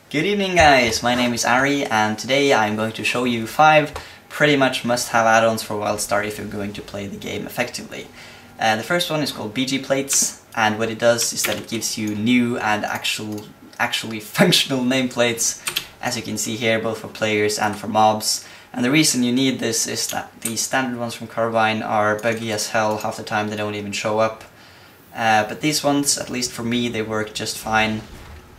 Good evening guys, my name is Ari and today I'm going to show you 5 pretty much must-have add-ons for Wildstar if you're going to play the game effectively. The first one is called Bijiplates, and what it does is that it gives you new and actually functional nameplates, as you can see here, both for players and for mobs. And the reason you need this is that the standard ones from Carbine are buggy as hell. Half the time they don't even show up. But these ones, at least for me, they work just fine.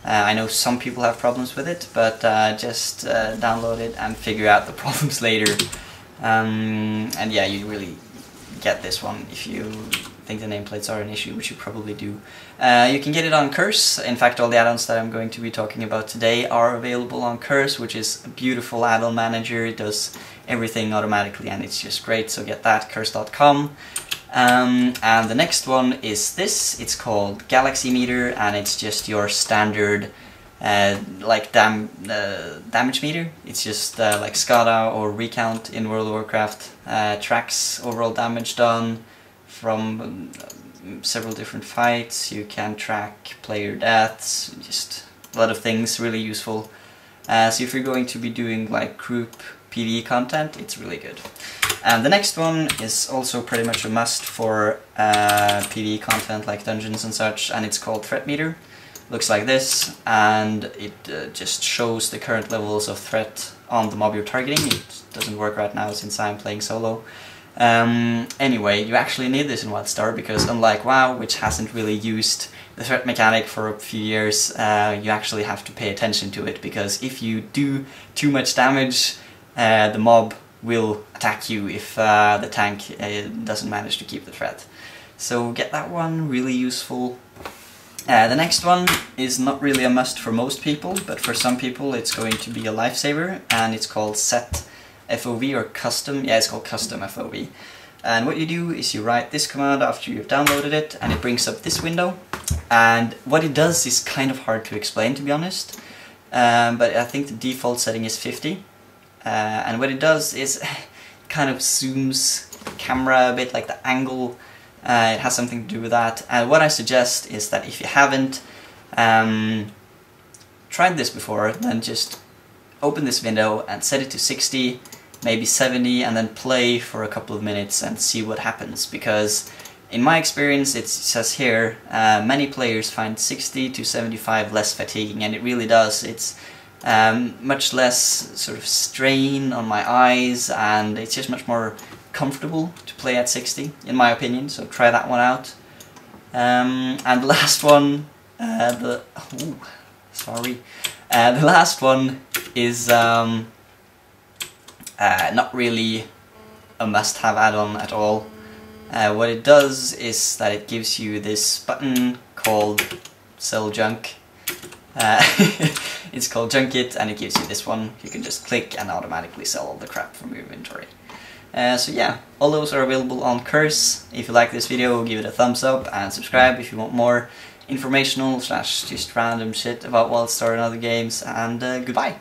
I know some people have problems with it, but just download it and figure out the problems later. And yeah, you really get this one if you think the nameplates are an issue, which you probably do. You can get it on Curse. In fact, all the add-ons that I'm going to be talking about today are available on Curse, which is a beautiful add-on manager. It does everything automatically and it's just great, so get that, curse.com. And the next one is this. It's called Galaxymeter, and it's just your standard like damage meter. It's just like SCADA or Recount in World of Warcraft. Tracks overall damage done from several different fights. You can track player deaths, just a lot of things, really useful. So if you're going to be doing like group PvE content, it's really good. And the next one is also pretty much a must for PvE content like dungeons and such, and it's called Threatmeter. Looks like this, and it just shows the current levels of threat on the mob you're targeting. It doesn't work right now since I'm playing solo. Anyway, you actually need this in Wildstar because unlike WoW, which hasn't really used the threat mechanic for a few years, you actually have to pay attention to it, because if you do too much damage, the mob will attack you if the tank doesn't manage to keep the threat. So get that one, really useful. The next one is not really a must for most people, but for some people it's going to be a lifesaver, and it's called CustomFoV or custom, yeah, it's called CustomFoV. And what you do is you write this command after you've downloaded it, and it brings up this window. And what it does is kind of hard to explain, to be honest, but I think the default setting is 50. And what it does is it kind of zooms the camera a bit, like the angle, it has something to do with that. And what I suggest is that if you haven't tried this before, then just open this window and set it to 60, maybe 70, and then play for a couple of minutes and see what happens. Because in my experience, it says here, many players find 60 to 75 less fatiguing, and it really does. It's much less sort of strain on my eyes, and it's just much more comfortable to play at 60, in my opinion, so try that one out. And the last one, the last one is not really a must-have add-on at all. What it does is that it gives you this button called Sell Junk. It's called Junkit, and it gives you this one. You can just click and automatically sell all the crap from your inventory. So yeah, all those are available on Curse. If you like this video, give it a thumbs up and subscribe if you want more informational / just random shit about Wildstar and other games, and goodbye!